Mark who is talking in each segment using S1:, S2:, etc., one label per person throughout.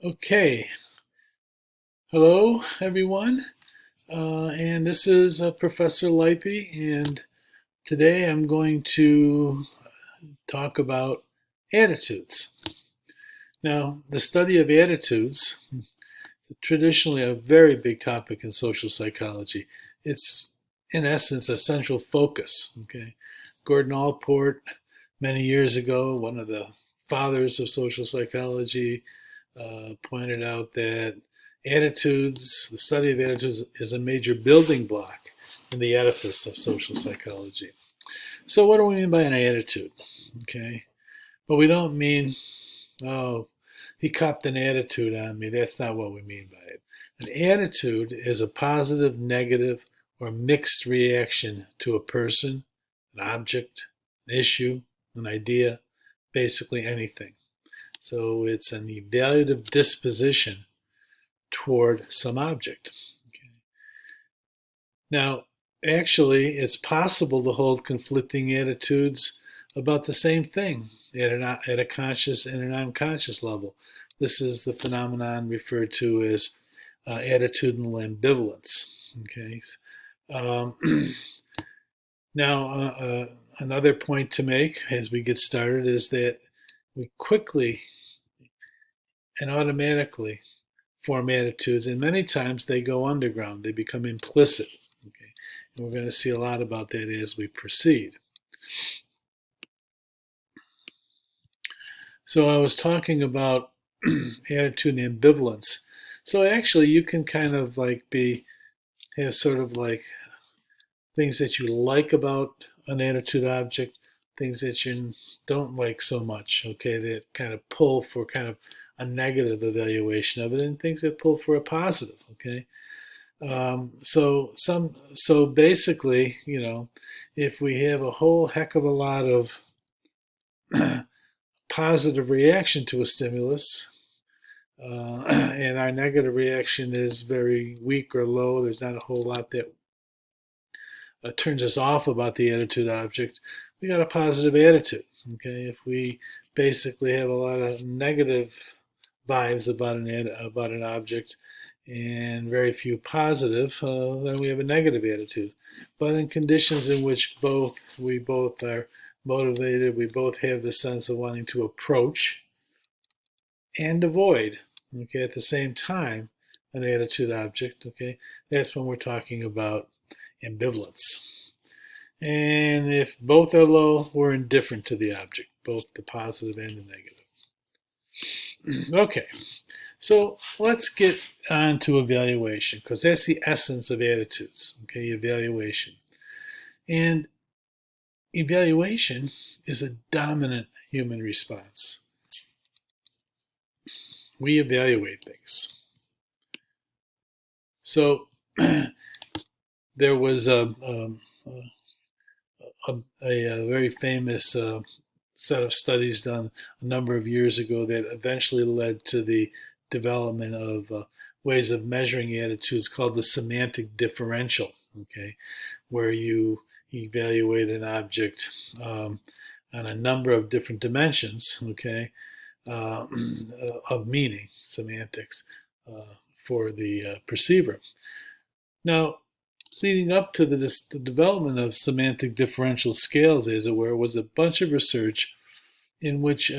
S1: Okay, hello everyone, and this is Professor Lipey, and today I'm going to talk about attitudes. Now, the study of attitudes is traditionally a very big topic in social psychology. It's, in essence, a central focus. Okay, Gordon Allport, many years ago, one of the fathers of social psychology, pointed out that attitudes, the study of attitudes, is a major building block in the edifice of social psychology. So, what do we mean by an attitude? Okay, but we don't mean, oh, he copped an attitude on me. That's not what we mean by it. An attitude is a positive, negative, or mixed reaction to a person, an object, an issue, an idea, basically anything. So it's an evaluative disposition toward some object. Okay. Now, actually, it's possible to hold conflicting attitudes about the same thing at a conscious and an unconscious level. This is the phenomenon referred to as attitudinal ambivalence. Okay. Um, now, another point to make as we get started is that we quickly and automatically form attitudes, and many times they go underground. They become implicit. Okay, and we're going to see a lot about that as we proceed. So I was talking about attitude and ambivalence. So actually, you can kind of like have sort of like things that you like about an attitude object, things that you don't like so much. Okay, that kind of pull for kind of a negative evaluation of it, and things that pull for a positive. Okay. So basically, if we have a whole heck of a lot of positive reaction to a stimulus, and our negative reaction is very weak or low, there's not a whole lot that turns us off about the attitude object. We got a positive attitude. Okay, if we basically have a lot of negative vibes about an object, and very few positive, then we have a negative attitude. But in conditions in which we both are motivated, we both have the sense of wanting to approach and avoid, okay, at the same time, an attitude object, okay, that's when we're talking about ambivalence. And if both are low, we're indifferent to the object, both the positive and the negative. Okay, so let's get on to evaluation, because that's the essence of attitudes, okay, evaluation. And evaluation is a dominant human response. We evaluate things. So there was a very famous set of studies done a number of years ago that eventually led to the development of ways of measuring attitudes called the semantic differential, okay, where you evaluate an object on a number of different dimensions, okay, uh, of meaning, semantics, for the perceiver. Now, leading up to the development of semantic differential scales, as it were, was a bunch of research in which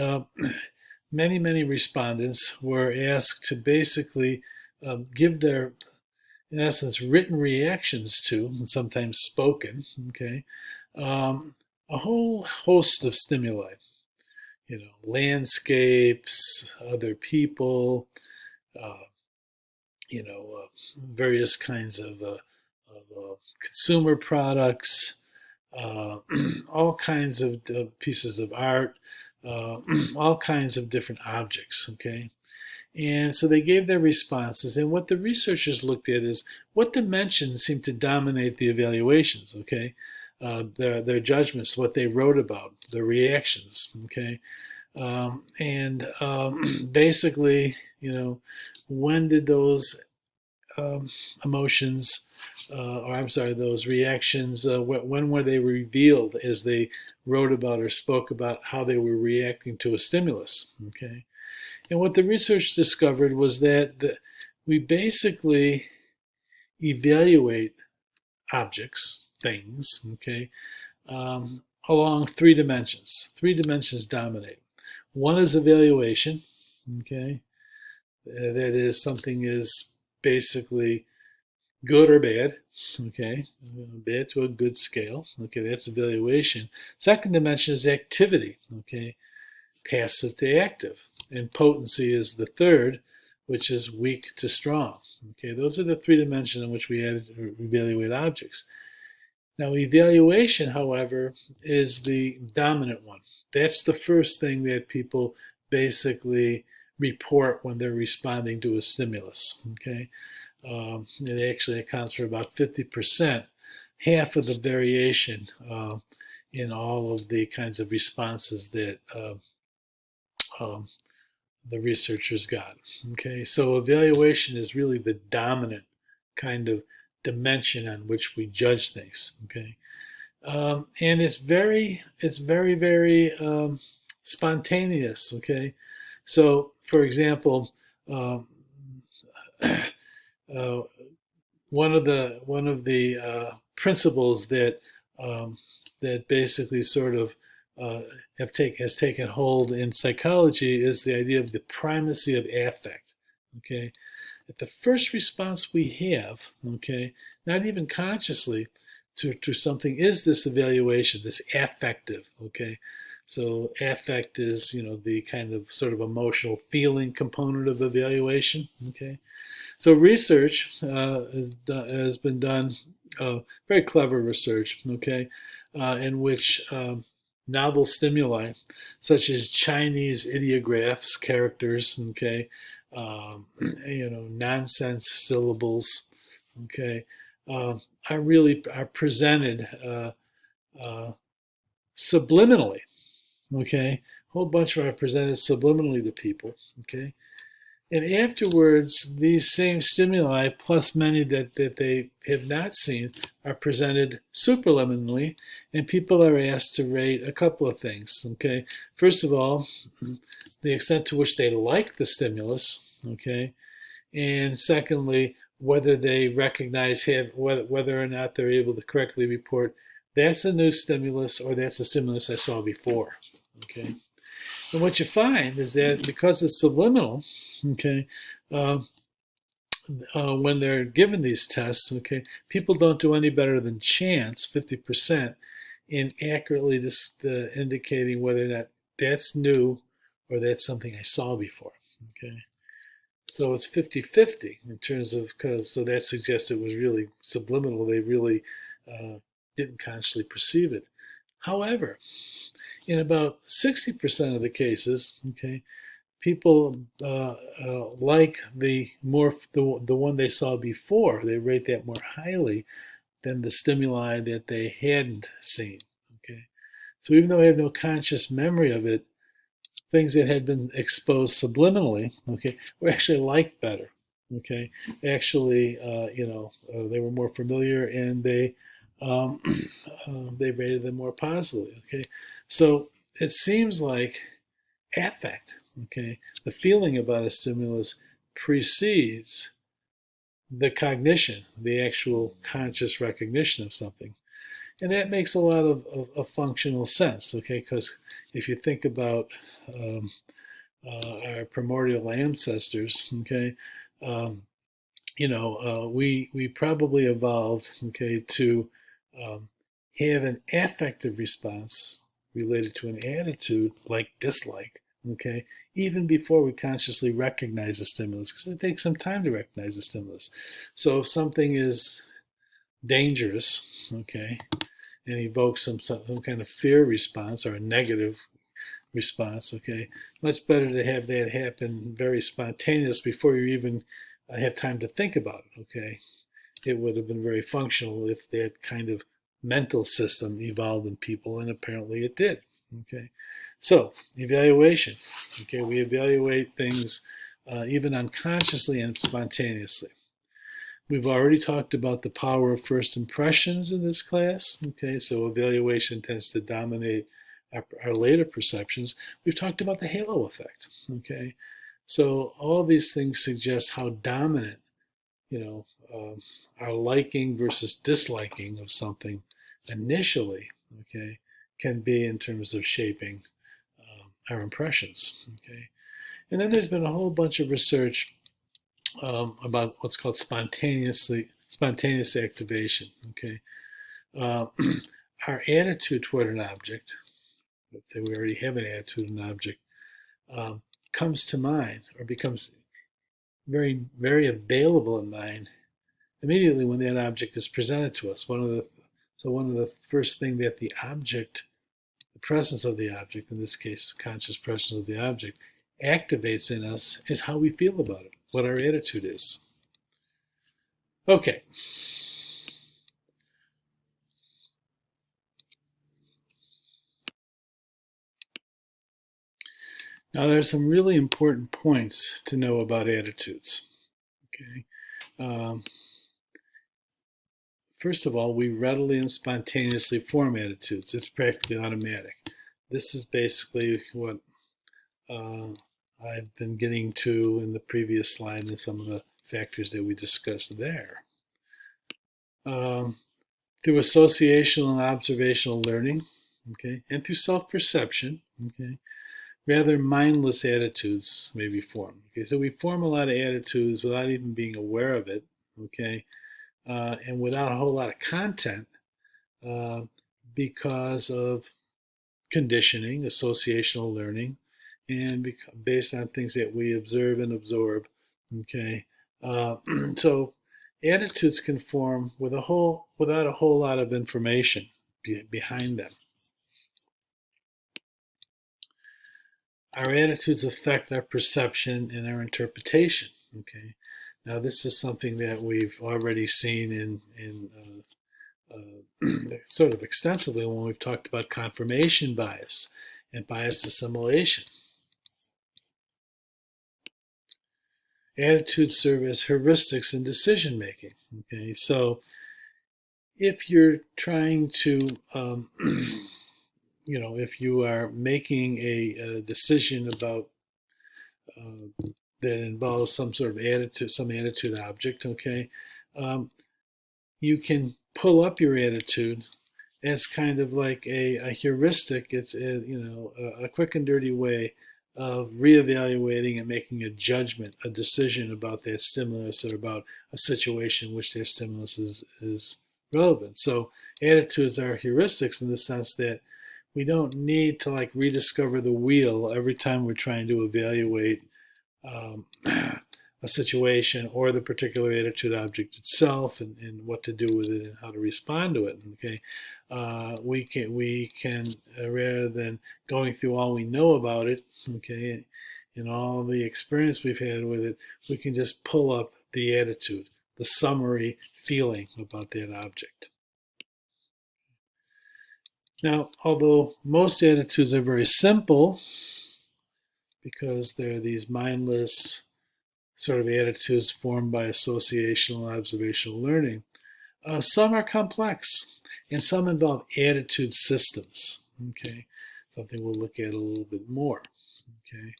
S1: many respondents were asked to basically give their, in essence, written reactions to, and sometimes spoken, okay, um, a whole host of stimuli, landscapes, other people, uh, various kinds of consumer products, uh, all kinds of pieces of art, uh, all kinds of different objects. Okay, and so they gave their responses, and what the researchers looked at is what dimensions seem to dominate the evaluations. Okay, their judgments, what they wrote about, their reactions. Okay, and basically, when did those emotions, or I'm sorry, those reactions, when were they revealed as they wrote about or spoke about how they were reacting to a stimulus? Okay, And what the research discovered was that we basically evaluate objects, things, okay, along three dimensions. Three dimensions dominate. One is evaluation, okay, that is, something is basically good or bad, okay, bad to a good scale, okay, that's evaluation. Second dimension is activity, okay, passive to active, and potency is the third, which is weak to strong. Okay, those are the three dimensions in which we evaluate objects. Now, evaluation, however, is the dominant one. That's the first thing that people basically report when they're responding to a stimulus. Okay, it actually accounts for about 50%, half of the variation in all of the kinds of responses that um, the researchers got. Okay, so evaluation is really the dominant kind of dimension on which we judge things. Okay, and it's very spontaneous. Okay, so for example, um, uh, one of the principles that that basically sort of has taken hold in psychology is the idea of the primacy of affect. Okay, that the first response we have, okay, not even consciously, to something is this evaluation, this affective. Okay, so affect is, the kind of sort of emotional feeling component of evaluation. Okay, so research has been done, very clever research, okay, in which novel stimuli, such as Chinese ideographs, characters, okay, nonsense syllables, okay, are presented uh, subliminally, okay, a whole bunch are presented subliminally to people, okay. And afterwards, these same stimuli, plus many that they have not seen, are presented superliminally, and people are asked to rate a couple of things. Okay, first of all, the extent to which they like the stimulus. Okay, and secondly, whether they recognize whether or not they're able to correctly report that's a new stimulus or that's a stimulus I saw before. Okay. And what you find is that because it's subliminal, okay, uh, when they're given these tests, okay, people don't do any better than chance, 50%, in accurately just indicating whether or not that's new or that's something I saw before. Okay, so it's 50-50 in terms of, so that suggests it was really subliminal. They really didn't consciously perceive it. However, in about 60% of the cases, okay, people like the one they saw before. They rate that more highly than the stimuli that they hadn't seen. Okay, so even though I have no conscious memory of it, things that had been exposed subliminally, okay, were actually liked better. Okay, actually, they were more familiar and um, they rated them more positively. Okay, so it seems like affect, okay, the feeling about a stimulus precedes the cognition, the actual conscious recognition of something. And that makes a lot of functional sense, okay, because if you think about um, our primordial ancestors, okay, um, we probably evolved, okay, to um, have an affective response related to an attitude like dislike, okay, even before we consciously recognize the stimulus, because it takes some time to recognize the stimulus. So if something is dangerous, okay, and evokes some kind of fear response or a negative response, okay, much better to have that happen very spontaneous before you even have time to think about it, okay. It would have been very functional if that kind of mental system evolved in people, and apparently it did, okay. So evaluation, okay, we evaluate things even unconsciously and spontaneously. We've already talked about the power of first impressions in this class, okay, so evaluation tends to dominate our later perceptions, we've talked about the halo effect. Okay, so all these things suggest how dominant, you know, our liking versus disliking of something initially, okay, can be in terms of shaping our impressions. Okay, and then there's been a whole bunch of research about what's called spontaneous activation. Okay, uh, our attitude toward an object, let's say we already have an attitude toward an object, comes to mind or becomes very, very available in mind immediately when that object is presented to us. One of the first thing that the object, the presence of the object, in this case, conscious presence of the object, activates in us is how we feel about it, what our attitude is. Okay. Now, there's some really important points to know about attitudes. Okay. First of all, we readily and spontaneously form attitudes. It's practically automatic. This is basically what I've been getting to in the previous slide and some of the factors that we discussed there. Through associational and observational learning, okay, and through self-perception, okay, rather mindless attitudes may be formed. Okay, so we form a lot of attitudes without even being aware of it, okay, and without a whole lot of content because of conditioning, associational learning, and based on things that we observe and absorb. Okay, so attitudes can form without a whole lot of information behind them. Our attitudes affect our perception and our interpretation. Okay, now this is something that we've already seen in sort of extensively when we've talked about confirmation bias and biased assimilation. Attitudes serve as heuristics in decision making. Okay, so if you're trying to, if you are making a decision about that involves some sort of attitude, some attitude object, okay, you can pull up your attitude as kind of like a heuristic. It's a quick and dirty way of reevaluating and making a judgment, a decision about that stimulus or about a situation in which that stimulus is relevant. So attitudes are heuristics in the sense that we don't need to like rediscover the wheel every time we're trying to evaluate a situation or the particular attitude object itself and what to do with it and how to respond to it. Okay, we can rather than going through all we know about it, okay, and all the experience we've had with it, we can just pull up the attitude, the summary feeling about that object. Now, although most attitudes are very simple because they're these mindless sort of attitudes formed by associational and observational learning, some are complex and some involve attitude systems. Okay, something we'll look at a little bit more. Okay,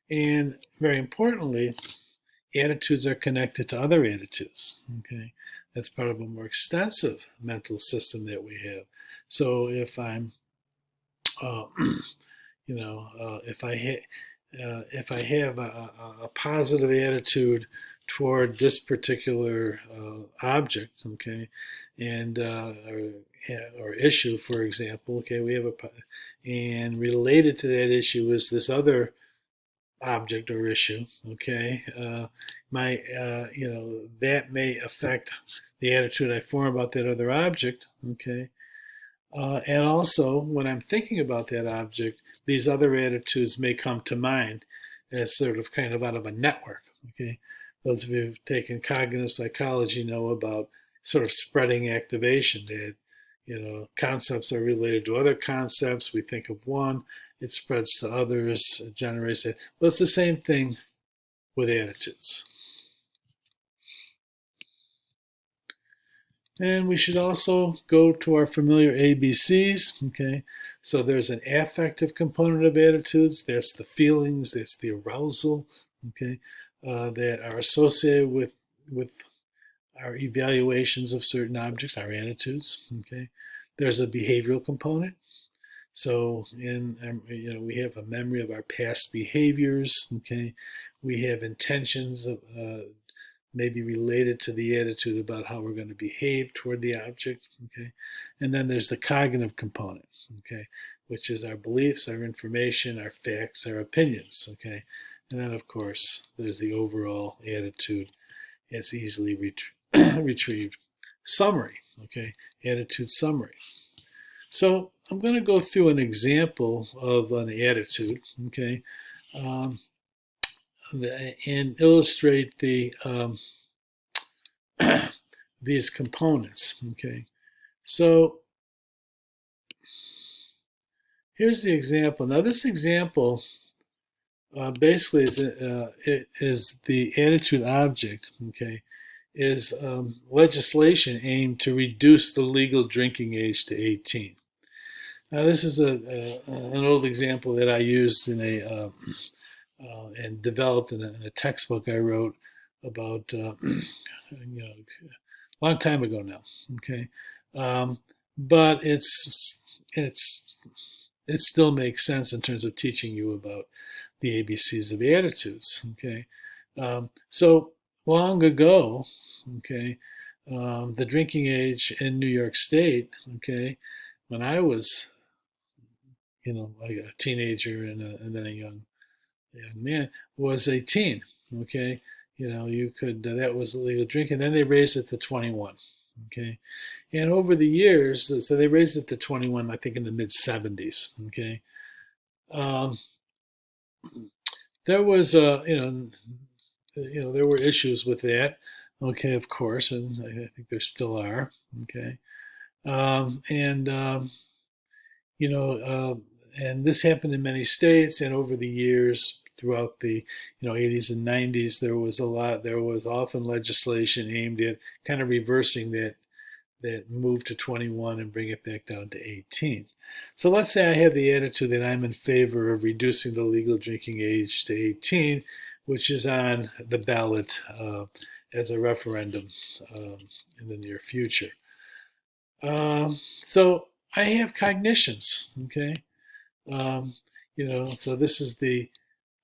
S1: and very importantly, attitudes are connected to other attitudes. Okay, that's part of a more extensive mental system that we have. So if I'm, if I have a positive attitude toward this particular object, okay, and or issue, for example, okay, we have and related to that issue is this other object or issue, okay, that may affect the attitude I form about that other object, okay. And also, when I'm thinking about that object, these other attitudes may come to mind as sort of kind of out of a network. Okay, those of you who've taken cognitive psychology know about sort of spreading activation. That concepts are related to other concepts. We think of one, it spreads to others, it generates it. Well, it's the same thing with attitudes. And we should also go to our familiar ABCs. Okay, so there's an affective component of attitudes. That's the feelings. That's the arousal. Okay, that are associated with our evaluations of certain objects, our attitudes. Okay, there's a behavioral component. So we have a memory of our past behaviors. Okay, we have intentions of maybe related to the attitude about how we're going to behave toward the object. Okay, and then there's the cognitive component. Okay, which is our beliefs, our information, our facts, our opinions. Okay, and then of course there's the overall attitude as easily retrieved. Summary. Okay, attitude summary. So I'm going to go through an example of an attitude. Okay. Um, and illustrate these components. Okay, so here's the example. Now, this example basically is the attitude object. Okay, is legislation aimed to reduce the legal drinking age to 18. Now, this is an old example that I used in and developed in a textbook I wrote about a long time ago now. Okay, but it still makes sense in terms of teaching you about the ABCs of attitudes. Okay, so long ago, okay, the drinking age in New York State, okay, when I was, like a teenager and then a young man, was 18. Okay, you could that was legal drinking. Then they raised it to 21. Okay, and over the years, so they raised it to 21, I think, in the mid 70s. Okay, um, there was there were issues with that. Okay, of course, and I think there still are. Okay, and you know, uh, and this happened in many states. And over the years, throughout the 80s and 90s, there was often legislation aimed at kind of reversing that move to 21 and bring it back down to 18. So let's say I have the attitude that I'm in favor of reducing the legal drinking age to 18, which is on the ballot as a referendum in the near future. So I have cognitions, okay? So this is the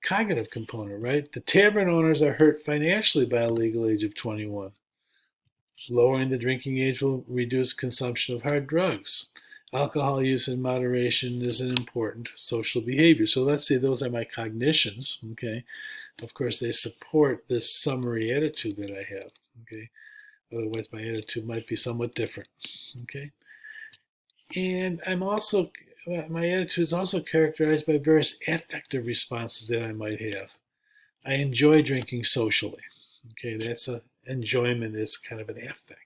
S1: cognitive component, right? The tavern owners are hurt financially by a legal age of 21. Lowering the drinking age will reduce consumption of hard drugs. Alcohol use in moderation is an important social behavior. So let's say those are my cognitions, okay? Of course, they support this summary attitude that I have, okay? Otherwise, my attitude might be somewhat different, okay? And my attitude is also characterized by various affective responses that I might have. I enjoy drinking socially. Okay, that's enjoyment is kind of an affect.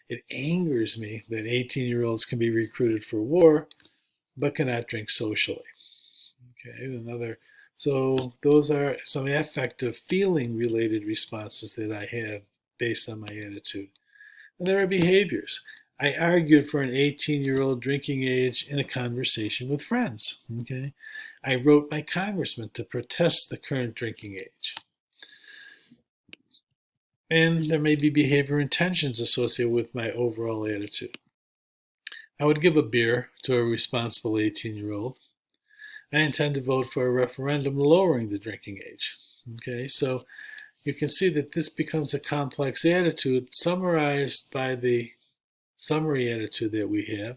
S1: It angers me that 18-year-olds can be recruited for war, but cannot drink socially. Okay, so those are some affective feeling related responses that I have based on my attitude. And there are behaviors. I argued for an 18-year-old drinking age in a conversation with friends. Okay, I wrote my congressman to protest the current drinking age. And there may be behavior intentions associated with my overall attitude. I would give a beer to a responsible 18-year-old. I intend to vote for a referendum lowering the drinking age. Okay, so you can see that this becomes a complex attitude summarized by the summary attitude that we have,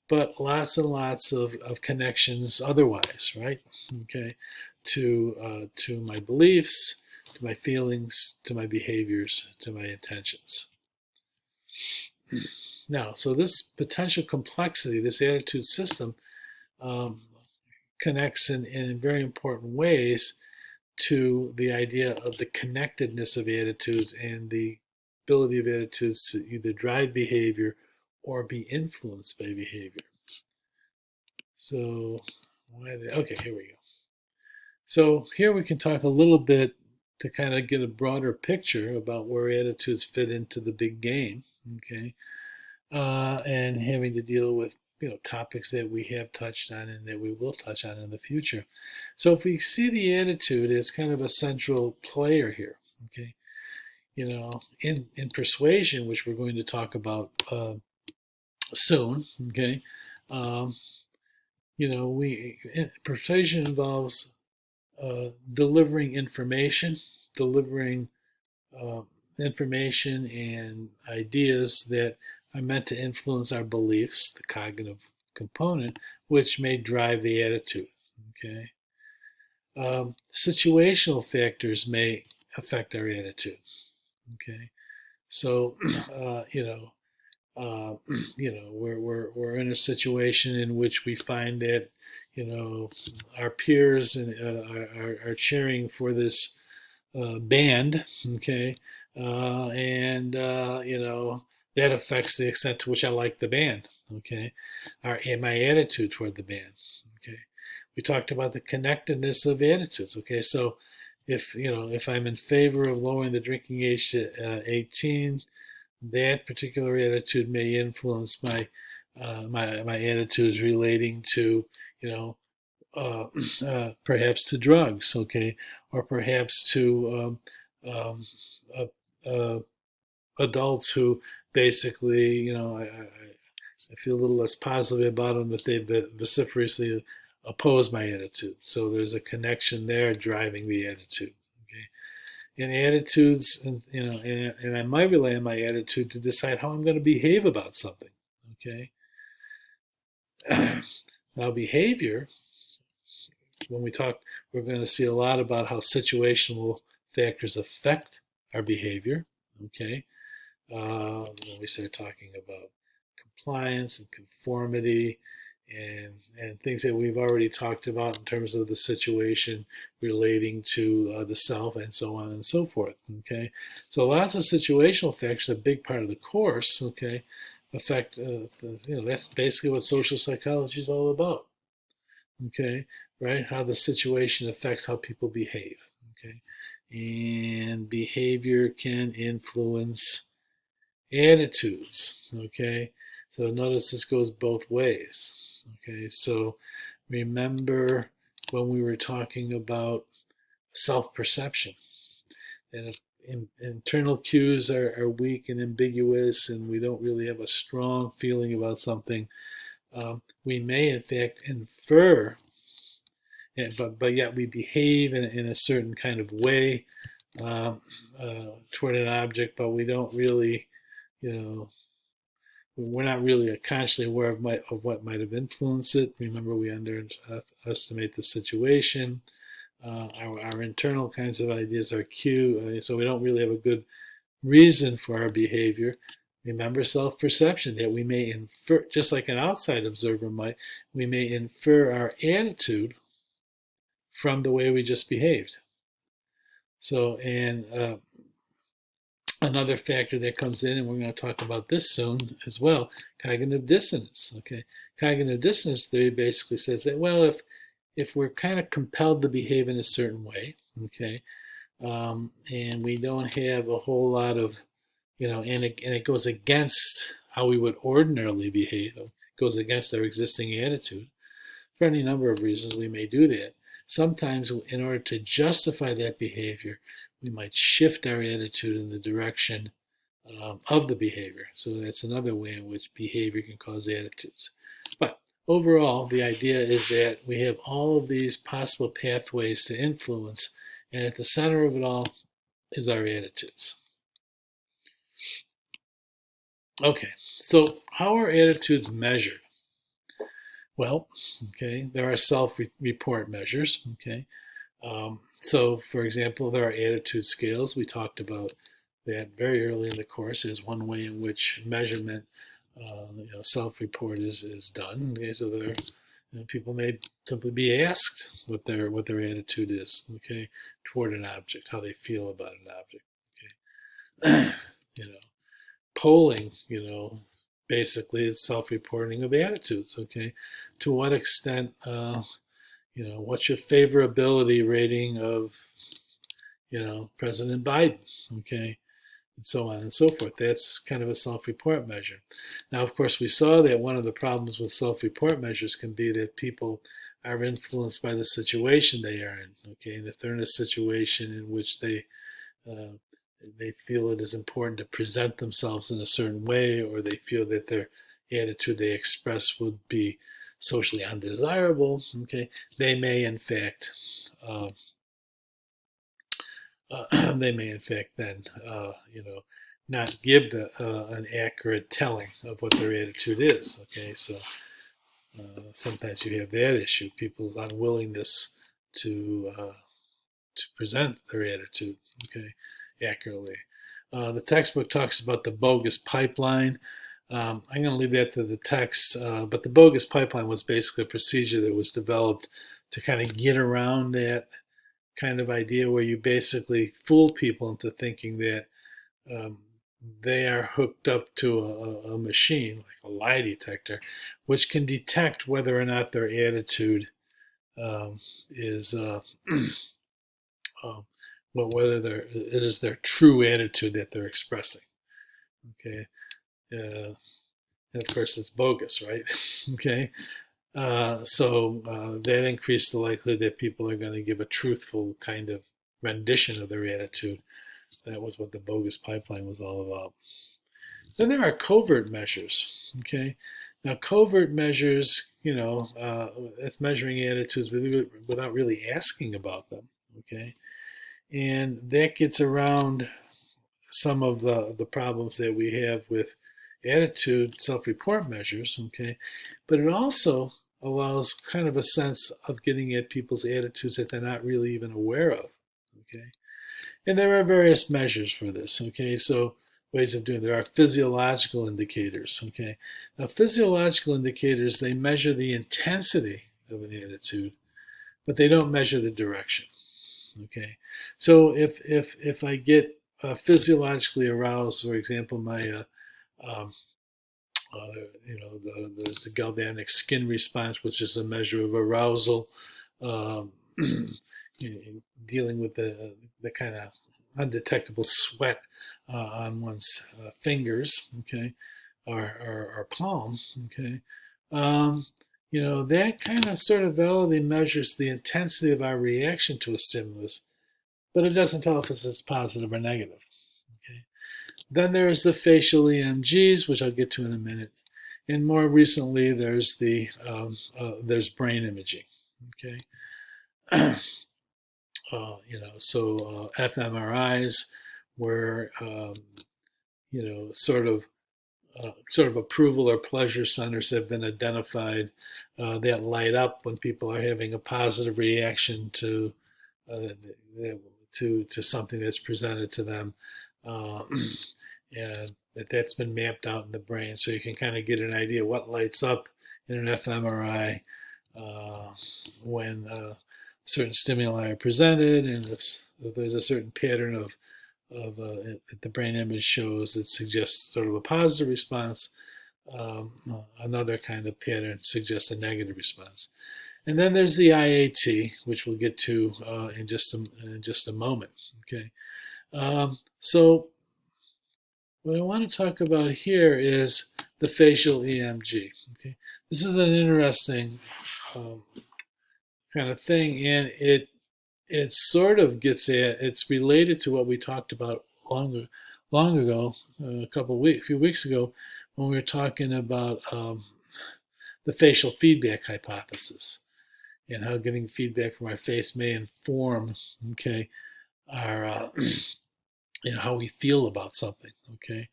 S1: but lots and lots of connections otherwise, right? Okay, to my beliefs, to my feelings, to my behaviors, to my intentions. Now, so this potential complexity, this attitude system, connects in very important ways to the idea of the connectedness of attitudes and the ability of attitudes to either drive behavior or be influenced by behavior. So, okay, here we go. So here we can talk a little bit to kind of get a broader picture about where attitudes fit into the big game. Okay, and having to deal with topics that we have touched on and that we will touch on in the future. So if we see the attitude as kind of a central player here, okay, in persuasion, which we're going to talk about soon, okay, um, persuasion involves delivering delivering uh, information and ideas that are meant to influence our beliefs, the cognitive component, which may drive the attitude. Okay, situational factors may affect our attitude. Okay, so uh, you know, uh, we're in a situation in which we find that our peers are cheering for this band, okay, and that affects the extent to which I like the band, okay, and my attitude toward the band, okay. We talked about the connectedness of attitudes, okay. So if I'm in favor of lowering the drinking age to 18, that particular attitude may influence my attitudes relating to you know perhaps to drugs, okay, or perhaps to uh, adults who basically, I feel a little less positive about them, that they vociferously oppose my attitude. So there's a connection there driving the attitude. Okay, and attitudes, and I might rely on my attitude to decide how I'm going to behave about something. Okay, now behavior, when we talk, we're going to see a lot about how situational factors affect our behavior. Okay, when we start talking about compliance and conformity and things that we've already talked about in terms of the situation relating to the self and so on and so forth. Okay, so lots of situational factors, a big part of the course. Okay, affect that's basically what social psychology is all about. Okay, right? How the situation affects how people behave. Okay, and behavior can influence attitudes. Okay, so notice this goes both ways. Okay, so remember when we were talking about self-perception, and if internal cues are weak and ambiguous and we don't really have a strong feeling about something, we may in fact infer, but yet we behave in a certain kind of way um, toward an object, but we don't really, you know, we're not really consciously aware of what might have influenced it. Remember, we underestimate the situation. Our internal kinds of ideas are cue, so we don't really have a good reason for our behavior. Remember self-perception, that we may infer, just like an outside observer might, we may infer our attitude from the way we just behaved. So, and another factor that comes in, and we're going to talk about this soon as well, cognitive dissonance. Okay, cognitive dissonance theory basically says that, well, if we're kind of compelled to behave in a certain way, okay, and we don't have a whole lot of, and it goes against how we would ordinarily behave, it goes against our existing attitude. For any number of reasons, we may do that. Sometimes, in order to justify that behavior, we might shift our attitude in the direction of the behavior. So that's another way in which behavior can cause attitudes. But overall, the idea is that we have all of these possible pathways to influence, and at the center of it all is our attitudes. Okay, so how are attitudes measured? Well, okay, there are self-report measures. Okay, so for example, there are attitude scales. We talked about that very early in the course. Is one way in which measurement, self-report is done. Okay, so there, people may simply be asked what their attitude is. Okay, toward an object, how they feel about an object. Okay, polling, basically is self-reporting of attitudes. Okay, to what extent, what's your favorability rating of, President Biden? Okay, and so on and so forth. That's kind of a self-report measure. Now, of course, we saw that one of the problems with self-report measures can be that people are influenced by the situation they are in. Okay, and if they're in a situation in which uh, they feel it is important to present themselves in a certain way, or they feel that their attitude they express would be socially undesirable, okay, they may in fact uh, they may in fact then not give an accurate telling of what their attitude is. Okay, so sometimes you have that issue, people's unwillingness to uh, to present their attitude, okay, accurately. The textbook talks about the bogus pipeline. I'm going to leave that to the text, but the bogus pipeline was basically a procedure that was developed to kind of get around that kind of idea where you basically fool people into thinking that um, they are hooked up to a machine, like a lie detector, which can detect whether or not their attitude is um, whether it is their true attitude that they're expressing. Okay, and of course it's bogus, right? Okay, so that increased the likelihood that people are going to give a truthful kind of rendition of their attitude. That was what the bogus pipeline was all about. Then there are covert measures. Okay, now covert measures, that's measuring attitudes without really asking about them. Okay, and that gets around some of the problems that we have with attitude self-report measures. Okay, but it also allows kind of a sense of getting at people's attitudes that they're not really even aware of. Okay, and there are various measures for this. Okay, so ways of doing there are physiological indicators. Okay, now physiological indicators, they measure the intensity of an attitude, but they don't measure the direction. Okay, so if I get physiologically aroused, for example, my um, there's the galvanic skin response, which is a measure of arousal, um, dealing with the kind of undetectable sweat on one's fingers, okay, or palm, okay. Um, that kind of sort of validly measures the intensity of our reaction to a stimulus, but it doesn't tell if it's positive or negative. Okay. Then there's the facial EMGs, which I'll get to in a minute, and more recently there's brain imaging. Okay. So fMRIs, where sort of approval or pleasure centers have been identified that light up when people are having a positive reaction uh, to something that's presented to them, uh, and that's been mapped out in the brain, so you can kind of get an idea what lights up in an fMRI when certain stimuli are presented, and if there's a certain pattern of the brain image shows that suggests sort of a positive response, another kind of pattern suggests a negative response. And then there's the IAT, which we'll get to in just a moment. Okay, so what I want to talk about here is the facial EMG. Okay, this is an interesting um, kind of thing, and it sort of gets at, it's related to what we talked about long ago, a few weeks ago, when we were talking about the facial feedback hypothesis and how getting feedback from our face may inform, okay, our how we feel about something. Okay,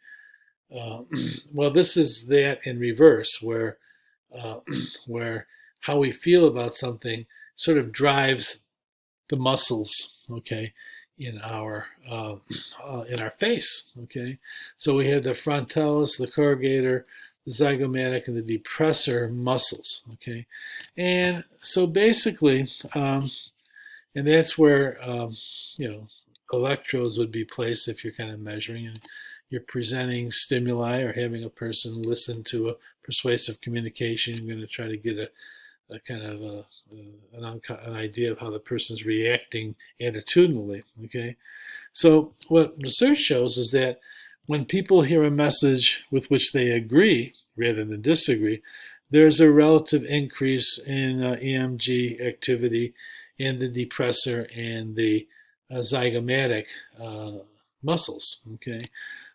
S1: uh, well, this is that in reverse, where uh, where how we feel about something sort of drives the muscles, okay, in our face, okay. So we have the frontalis, the corrugator, the zygomatic, and the depressor muscles, okay. And so basically, and that's where electrodes would be placed if you're kind of measuring and you're presenting stimuli or having a person listen to a persuasive communication. You're going to try to get a kind of an idea of how the person's reacting attitudinally. Okay, so what research shows is that when people hear a message with which they agree rather than disagree, there's a relative increase in EMG activity in the depressor and the zygomatic muscles. Okay,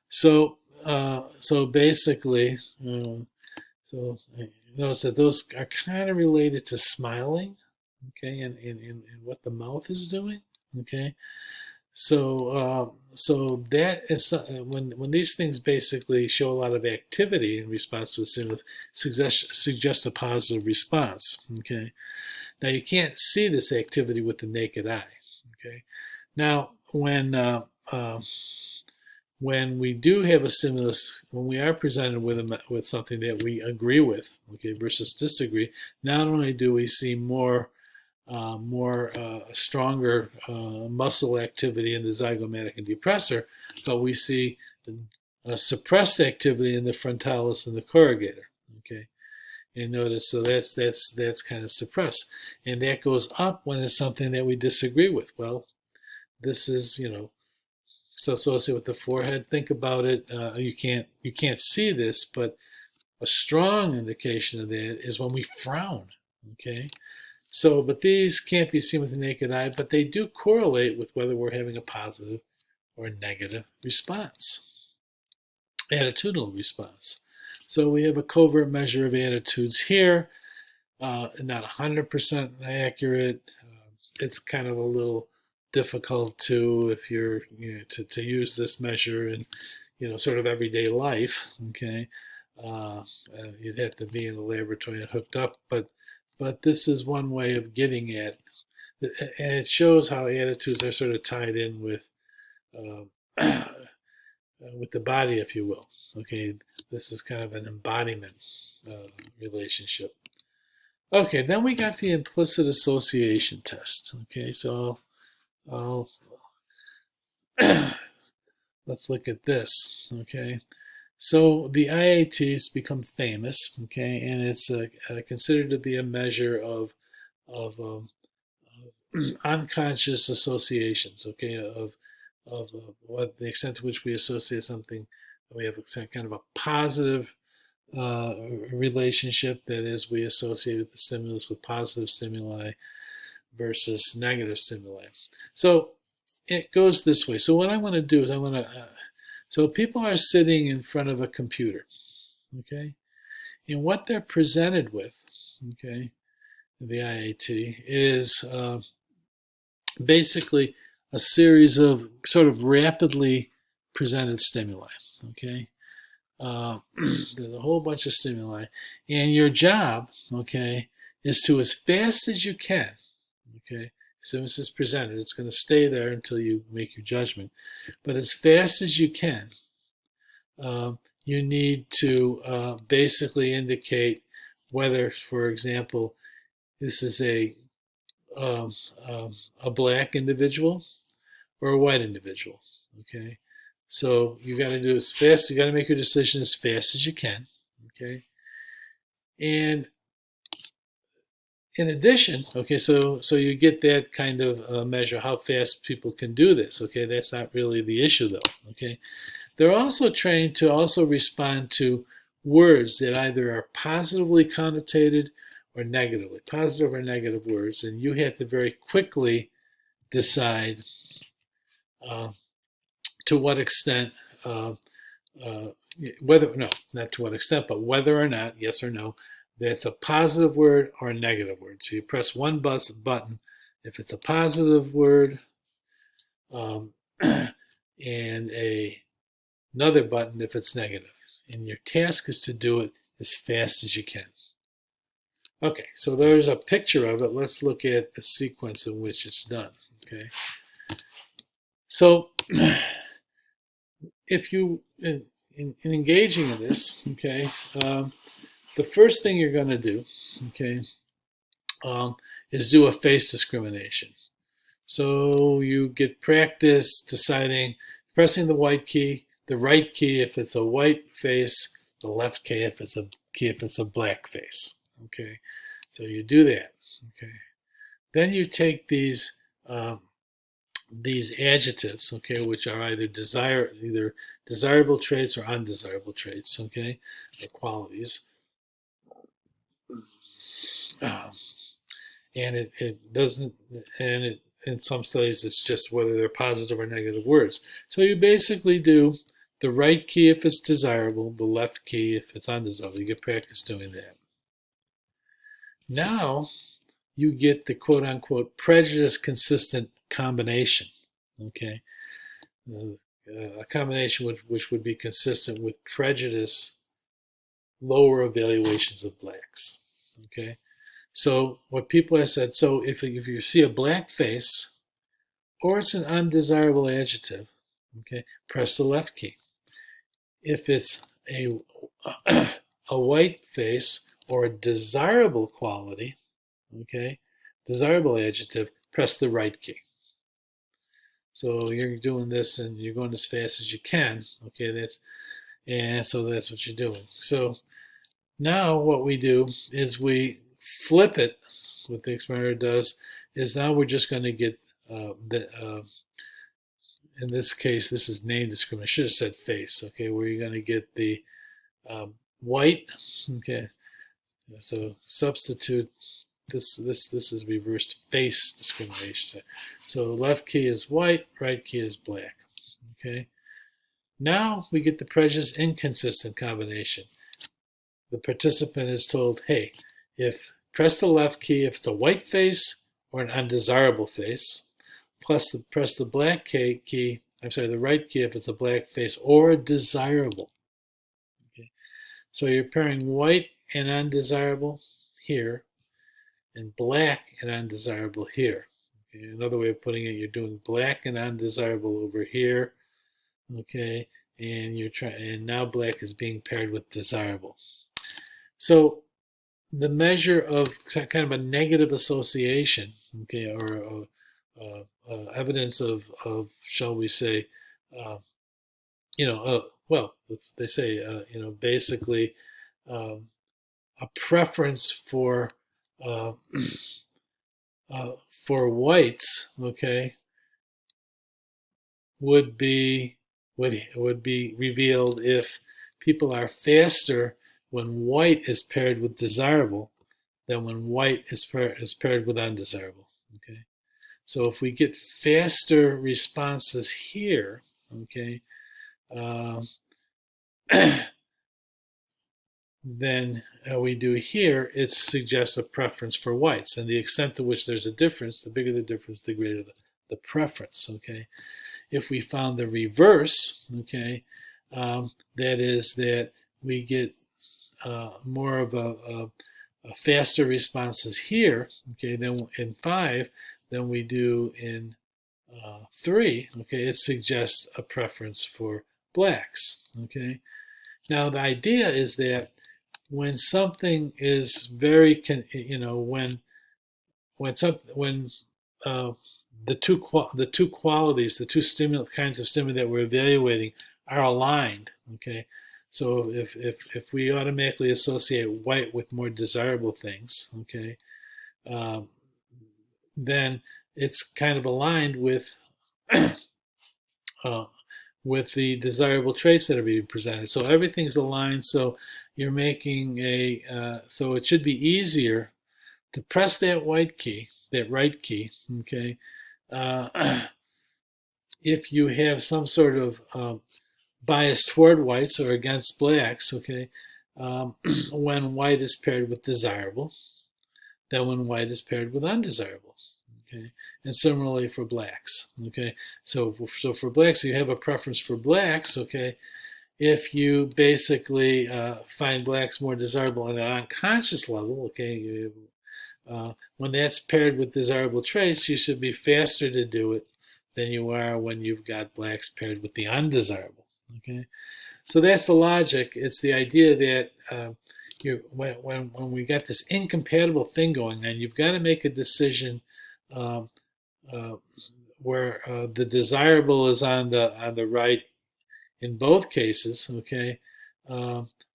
S1: so basically, so notice that those are kind of related to smiling, okay, and what the mouth is doing, okay. So that is when these things basically show a lot of activity in response to a stimulus, suggest a positive response. Okay. Now you can't see this activity with the naked eye. Okay. Now when we do have a stimulus, when we are presented with something that we agree with, okay, versus disagree, not only do we see more stronger muscle activity in the zygomatic and depressor, but we see suppressed activity in the frontalis and the corrugator. Okay, and notice, so that's kind of suppressed, and that goes up when it's something that we disagree with. Well, this is so associated with the forehead. Think about it. You can't see this, but a strong indication of that is when we frown. Okay. So, but these can't be seen with the naked eye, but they do correlate with whether we're having a positive or a negative response, attitudinal response. So we have a covert measure of attitudes here, not 100% accurate. It's kind of a little difficult to, if you're, to use this measure in, sort of everyday life. Okay, you'd have to be in a laboratory and hooked up, but this is one way of getting at, and it shows how attitudes are sort of tied in with the body, if you will. Okay, this is kind of an embodiment relationship. Okay, then we got the implicit association test. Okay, so I'll let's look at this. Okay, so the IATs become famous. Okay, and it's considered to be a measure of unconscious associations. Okay, of what the extent to which we associate something. We have kind of a positive relationship, that is, we associate the stimulus with positive stimuli versus negative stimuli. So it goes this way. So what I want to do is so people are sitting in front of a computer, okay, and what they're presented with, okay, the IAT is basically a series of sort of rapidly presented stimuli, okay. There's a whole bunch of stimuli, and your job, okay, is to, as fast as you can, okay, as soon as it's presented, it's going to stay there until you make your judgment, but as fast as you can, you need to basically indicate whether, for example, this is um, a black individual or a white individual, okay. So you got to do as fast. You got to make your decision as fast as you can, okay. And in addition, okay, so you get that kind of measure, how fast people can do this. Okay, that's not really the issue though. Okay, they're also trained to also respond to words that either are positively connotated or negatively, positive or negative words, and you have to very quickly decide to what extent, whether, no, not to what extent, but whether or not, yes or no, that's a positive word or a negative word. So you press one button if it's a positive word, and another button if it's negative. And your task is to do it as fast as you can. Okay, so there's a picture of it. Let's look at the sequence in which it's done. Okay, so if you in engaging in this, okay, the first thing you're going to do, okay, is do a face discrimination. So you get practice deciding, pressing the white key, the right key if it's a white face, the left key if it's a black face. Okay, so you do that. Okay, then you take these these adjectives, okay, which are either desirable traits or undesirable traits, okay, or qualities. Um, and it doesn't, and it, in some studies it's just whether they're positive or negative words. So you basically do the right key if it's desirable, the left key if it's undesirable. You get practice doing that. Now you get the quote unquote prejudice consistent combination, okay? A combination which would be consistent with prejudice lower evaluations of blacks, okay? So what people have said, so if you see a black face or it's an undesirable adjective, okay, press the left key. If it's a white face or a desirable quality, okay, desirable adjective, press the right key. So you're doing this and you're going as fast as you can, okay, so that's what you're doing. So now what we do is we flip it. What the experimenter does is now we're just going to get in this case, this is name discrimination. I should have said face, okay, where you're going to get the white, okay. So substitute this is reversed face discrimination. So left key is white, right key is black, okay. Now we get the prejudice inconsistent combination. The participant is told, hey, press the left key if it's a white face or an undesirable face, press the black key, the right key if it's a black face or a desirable. Okay. So you're pairing white and undesirable here and black and undesirable here. Okay. Another way of putting it, you're doing black and undesirable over here, okay, and now black is being paired with desirable. So the measure of kind of a negative association, okay, or evidence of, shall we say, well, they say, basically a preference for for whites, okay, would be revealed if people are faster when white is paired with desirable than when white is paired with undesirable. Okay, so if we get faster responses here, okay, than we do here, it suggests a preference for whites, and the extent to which there's a difference, the bigger the difference, the greater the preference. Okay, if we found the reverse, okay, that is that we get more of a faster responses here, okay, than in 5 than we do in 3, okay, it suggests a preference for blacks, okay. Now the idea is that when something is very, when the two qualities, the two kinds of stimuli that we're evaluating are aligned, okay. So if we automatically associate white with more desirable things, okay, then it's kind of aligned with with the desirable traits that are being presented. So everything's aligned. So you're making so it should be easier to press that white key, that right key, okay, if you have some sort of bias toward whites or against blacks, okay, when white is paired with desirable, than when white is paired with undesirable, okay, and similarly for blacks, okay. So for blacks, you have a preference for blacks, okay. If you basically find blacks more desirable on an unconscious level, okay, when that's paired with desirable traits, you should be faster to do it than you are when you've got blacks paired with the undesirable. Okay, so that's the logic. It's the idea that when we got this incompatible thing going on, you've got to make a decision where the desirable is on the right in both cases. Okay,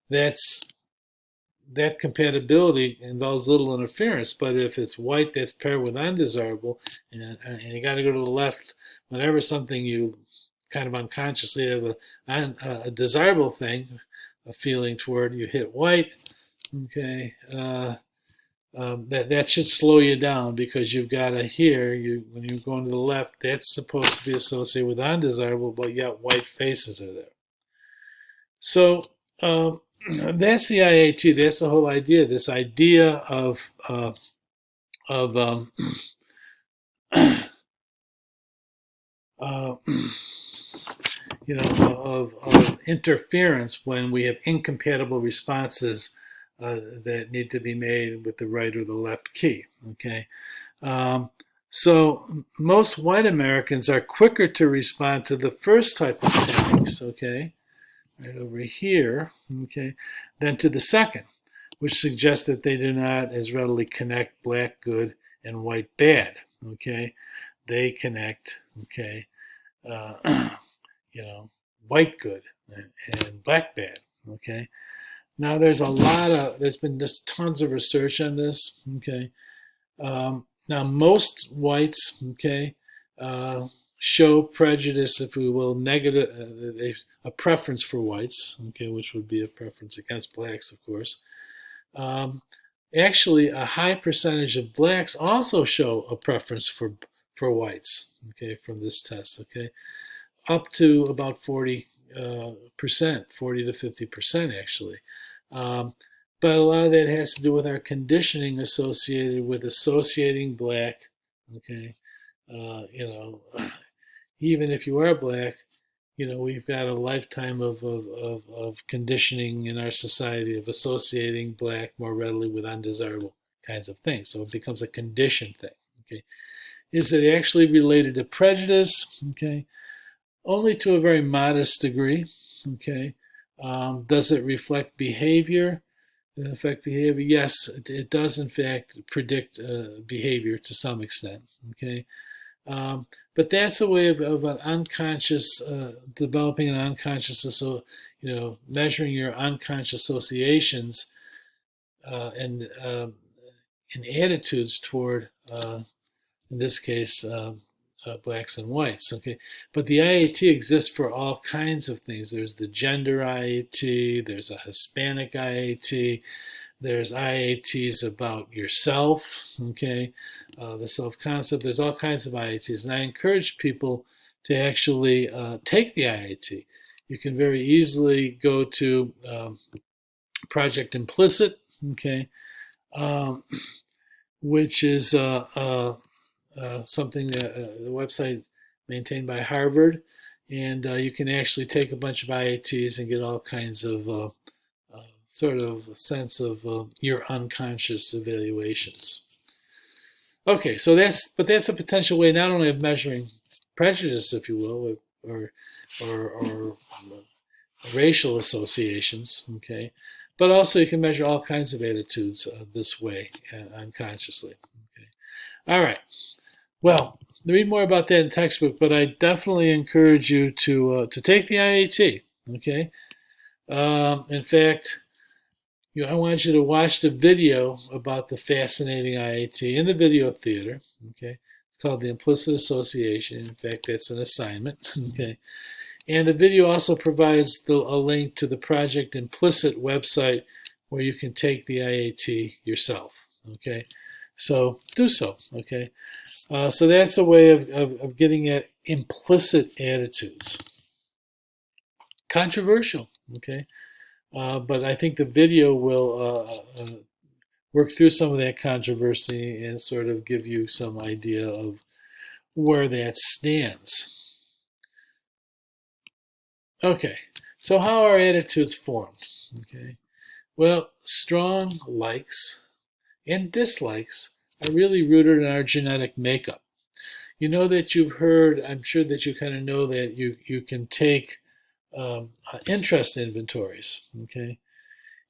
S1: that's that compatibility involves little interference. But if it's white that's paired with undesirable, and you got to go to the left whenever something you kind of unconsciously have a desirable thing, a feeling toward, you hit white. Okay, that should slow you down, because you've got to hear when you're going to the left, that's supposed to be associated with undesirable, but yet white faces are there. So that's the IAT. That's the whole idea. This idea of of of interference when we have incompatible responses that need to be made with the right or the left key. Okay, so most white Americans are quicker to respond to the first type of tags. Okay, right over here. Okay, than to the second, which suggests that they do not as readily connect black good and white bad. Okay, they connect. Okay. White good and black bad. Okay. Now there's been just tons of research on this. Okay. Now most whites, okay, show prejudice, if we will, negative, a preference for whites, okay, which would be a preference against blacks, of course. Actually, a high percentage of blacks also show a preference for whites, okay, from this test, okay, up to about 40%, 40 to 50% actually. But a lot of that has to do with our conditioning associated with associating black, okay, even if you are black, we've got a lifetime of conditioning in our society of associating black more readily with undesirable kinds of things. So it becomes a conditioned thing. Okay, is it actually related to prejudice? Okay, only to a very modest degree. Okay, does it reflect behavior? Affect behavior? Yes, it does in fact predict behavior to some extent. Okay, but that's a way of an unconscious, developing an unconscious, so measuring your unconscious associations and attitudes toward, in this case, blacks and whites. Okay, but the IAT exists for all kinds of things. There's the gender IAT. There's a Hispanic IAT. There's IATs about yourself, okay, the self-concept. There's all kinds of IATs, and I encourage people to actually take the IAT. You can very easily go to Project Implicit, okay, which is something that the website maintained by Harvard, and you can actually take a bunch of IATs and get all kinds of sort of a sense of your unconscious evaluations. Okay, so that's a potential way not only of measuring prejudice, if you will, or racial associations. Okay, but also you can measure all kinds of attitudes this way unconsciously. Okay, all right. Well, read more about that in the textbook, but I definitely encourage you to take the IAT. Okay, in fact, I want you to watch the video about the fascinating IAT in the video theater. Okay, it's called the Implicit Association. In fact, that's an assignment. Okay, and the video also provides a link to the Project Implicit website where you can take the IAT yourself. Okay, so do so. Okay, so that's a way of getting at implicit attitudes. Controversial. Okay. But I think the video will work through some of that controversy and sort of give you some idea of where that stands. Okay, so how are attitudes formed? Okay, well, strong likes and dislikes are really rooted in our genetic makeup. You know that you've heard, I'm sure that you kind of know that you can take interest inventories. Okay,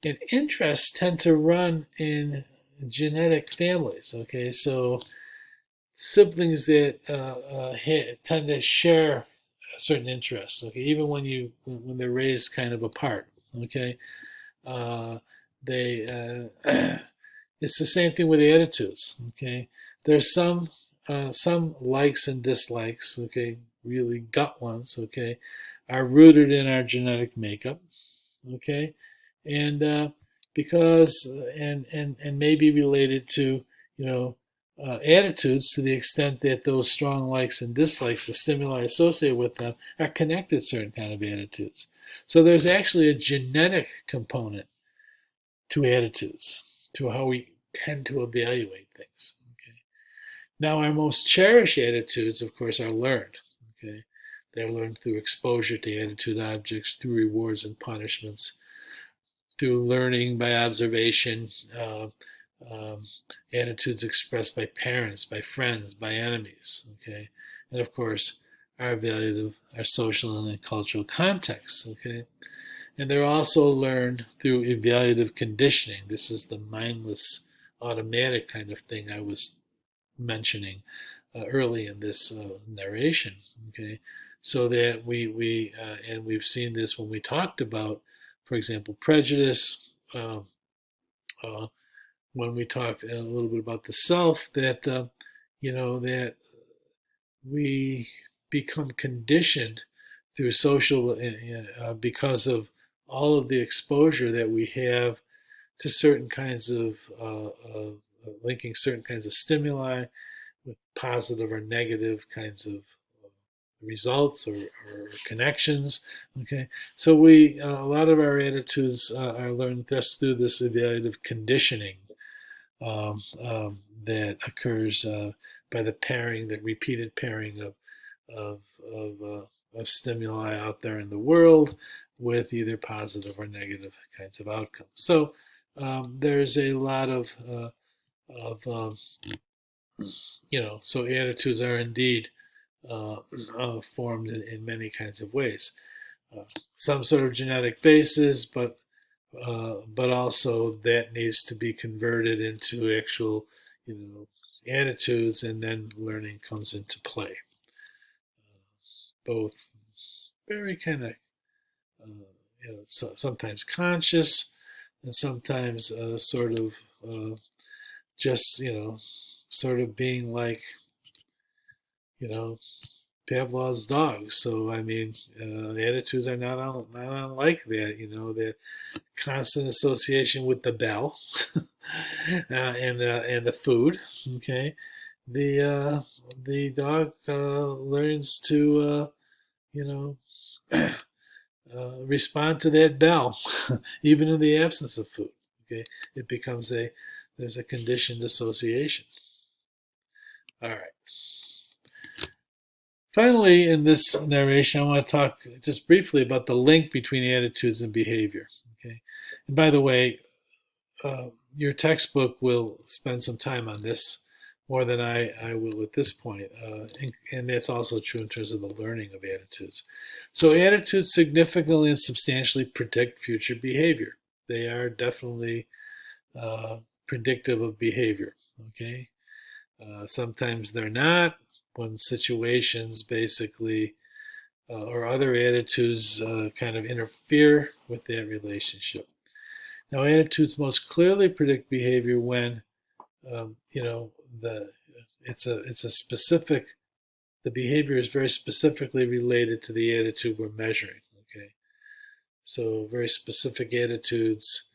S1: and interests tend to run in genetic families. Okay, so siblings that tend to share certain interests. Okay, even when they're raised kind of apart. Okay, they it's the same thing with attitudes. Okay, there's some likes and dislikes. Okay, really gut ones. Okay, are rooted in our genetic makeup. Okay, and because and may be related to you know attitudes to the extent that those strong likes and dislikes, the stimuli associated with them, are connected to certain kind of attitudes. So there's actually a genetic component to attitudes, to how we tend to evaluate things. Okay. Now, our most cherished attitudes, of course, are learned. Okay, they're learned through exposure to attitude objects, through rewards and punishments, through learning by observation, um, attitudes expressed by parents, by friends, by enemies. Okay, and of course, are evaluative, our social and cultural contexts. Okay, and they're also learned through evaluative conditioning. This is the mindless, automatic kind of thing I was mentioning early in this narration. Okay, so that we and we've seen this when we talked about, for example, prejudice. Uh, uh, when we talked a little bit about the self, that that we become conditioned through social because of all of the exposure that we have to certain kinds of linking certain kinds of stimuli with positive or negative kinds of results or connections. Okay, so we a lot of our attitudes are learned just through this evaluative conditioning that occurs by the pairing, the repeated pairing of of, of stimuli out there in the world with either positive or negative kinds of outcomes. So there's a lot of so attitudes are indeed formed in many kinds of ways. Uh, some sort of genetic basis, but also that needs to be converted into actual, attitudes, and then learning comes into play. Both very kind of, sometimes conscious, and sometimes sort of just, sort of being like, you know, Pavlov's dog. So I mean, attitudes are not unlike that. That constant association with the bell and the food. Okay, the dog learns to you know respond to that bell, even in the absence of food. Okay, it becomes there's a conditioned association. All right. Finally, in this narration, I want to talk just briefly about the link between attitudes and behavior. Okay, and by the way, your textbook will spend some time on this more than I will at this point, and that's also true in terms of the learning of attitudes. So attitudes significantly and substantially predict future behavior. They are definitely uh, predictive of behavior. Okay, sometimes they're not, when situations basically or other attitudes kind of interfere with that relationship. Now, attitudes most clearly predict behavior when the it's a specific the behavior is very specifically related to the attitude we're measuring. Okay, so very specific attitudes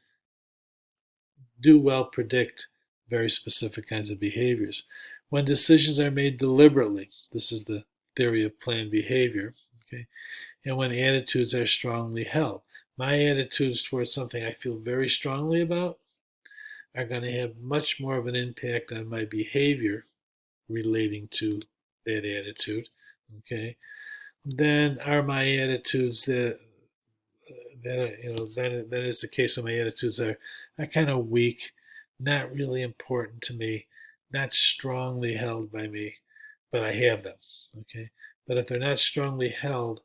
S1: do well predict very specific kinds of behaviors. When decisions are made deliberately, this is the theory of planned behavior. Okay, and when attitudes are strongly held. My attitudes towards something I feel very strongly about are going to have much more of an impact on my behavior relating to that attitude, okay, than are my attitudes that is the case when my attitudes are kind of weak, not really important to me, not strongly held by me, but I have them, okay. But if they're not strongly held,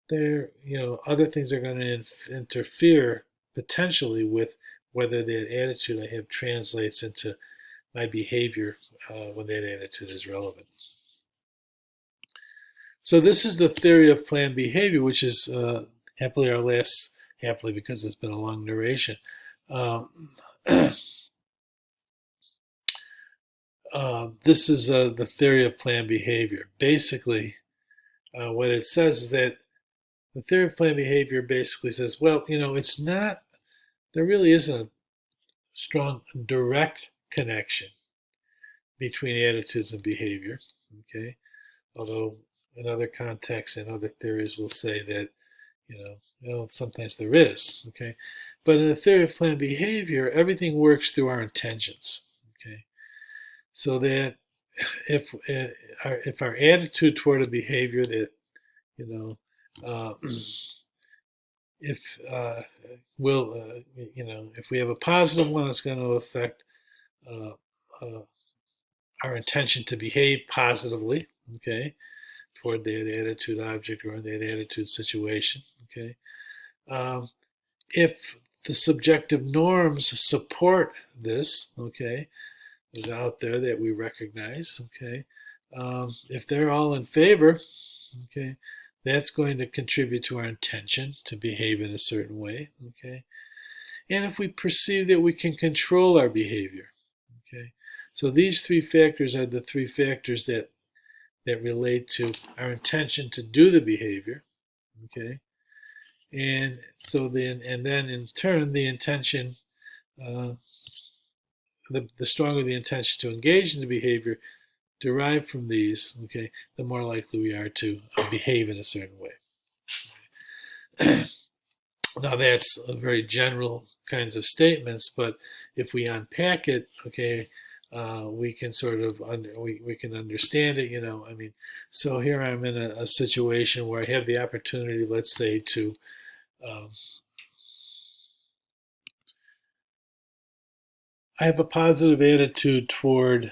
S1: they're other things are going to interfere potentially with whether that attitude I have translates into my behavior when that attitude is relevant. So this is the theory of planned behavior, which is happily our last, happily because it's been a long narration, Um, this is the theory of planned behavior. Basically, what it says is that the theory of planned behavior basically says, well, it's not, there really isn't a strong direct connection between attitudes and behavior. Okay, although in other contexts and other theories will say that sometimes there is. Okay, but in the theory of planned behavior, everything works through our intentions. Okay, so that if our attitude toward a behavior that you know uh, if will if we have a positive one, it's going to affect uh, uh, our intention to behave positively. Okay, toward that attitude object or that attitude situation. Okay, um, if the subjective norms support this, okay, is out there that we recognize, okay, if they're all in favor, okay, that's going to contribute to our intention to behave in a certain way, okay, and if we perceive that we can control our behavior, okay, so these three factors are the three factors that relate to our intention to do the behavior, okay, and so then in turn the intention, uh, the stronger the intention to engage in the behavior derived from these, okay, the more likely we are to behave in a certain way. Now that's a very general kinds of statements, but if we unpack it, okay, we can sort of we can understand it. I mean, so here I'm in a situation where I have the opportunity, let's say, to I have a positive attitude toward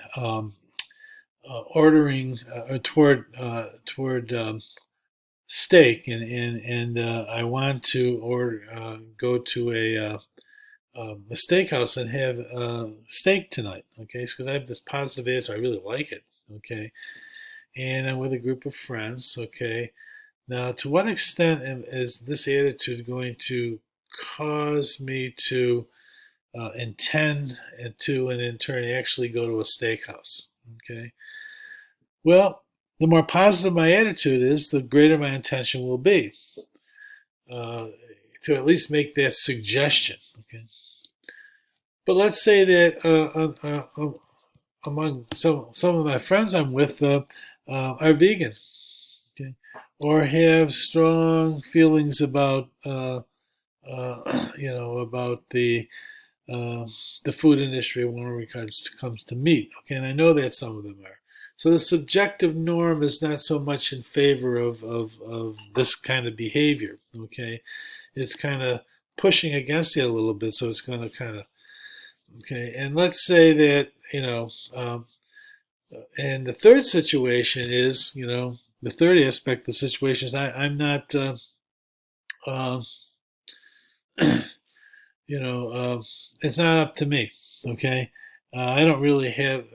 S1: ordering or toward steak, and I want to go to a steakhouse and have steak tonight. Okay, because I have this positive attitude. I really like it. Okay, and I'm with a group of friends. Okay, now to what extent is this attitude going to cause me to intend and in turn actually go to a steakhouse? Okay, well, the more positive my attitude is, the greater my intention will be uh, to at least make that suggestion. Okay, but let's say that among some of my friends I'm with are vegan, okay, or have strong feelings about about uh, the food industry when it comes to meat. Okay, and I know that some of them are. So the subjective norm is not so much in favor of this kind of behavior. Okay, it's kind of pushing against it a little bit. So it's going to kind of okay. And let's say that and the third situation is the third aspect of the situation is I'm not uh, it's not up to me. Okay, I don't really have.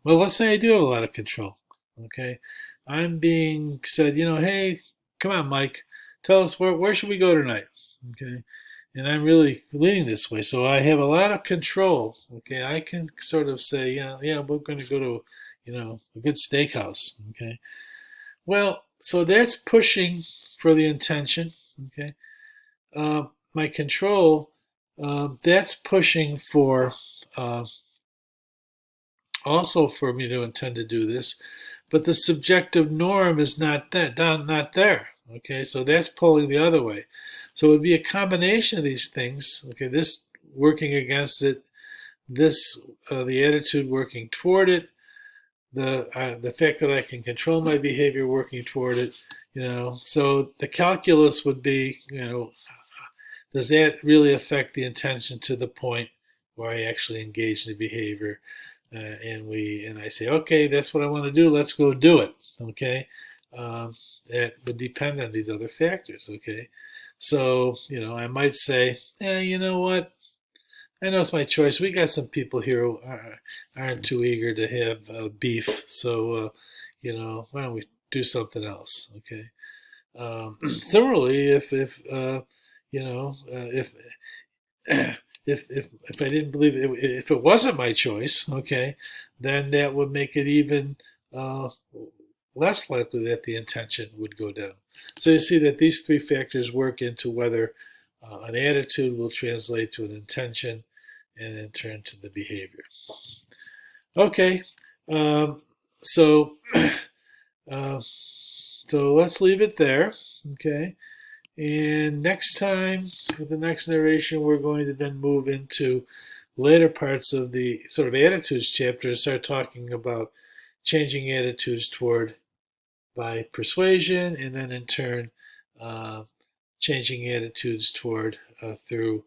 S1: Well, let's say I do have a lot of control. Okay, I'm being said, hey, come on, Mike, tell us where should we go tonight? Okay, and I'm really leaning this way, so I have a lot of control. Okay, I can sort of say, yeah, we're going to go to, a good steakhouse. Okay, well, so that's pushing for the intention. Okay, my control, that's pushing for also for me to intend to do this, but the subjective norm is not not there. Okay, so that's pulling the other way. So it would be a combination of these things. Okay, this working against it, this the attitude working toward it, the fact that I can control my behavior working toward it. So the calculus would be, does that really affect the intention to the point where I actually engage in the behavior? And I say, okay, that's what I want to do. Let's go do it. Okay, that would depend on these other factors. Okay, so I might say, you know what? I know it's my choice. We got some people here who aren't too eager to have beef, so why don't we do something else? Okay. Similarly, if you know, if I didn't believe it, if it wasn't my choice, okay, then that would make it even uh, less likely that the intention would go down. So you see that these three factors work into whether an attitude will translate to an intention and in turn to the behavior. Okay, um, so uh, so let's leave it there. Okay, and next time with the next narration, we're going to then move into later parts of the sort of attitudes chapter and start talking about changing attitudes toward by persuasion, and then in turn uh, changing attitudes toward through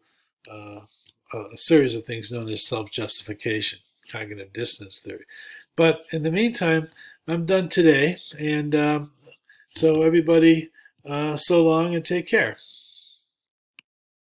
S1: uh, a series of things known as self-justification, cognitive dissonance theory. But in the meantime, I'm done today, and so everybody, so long and take care.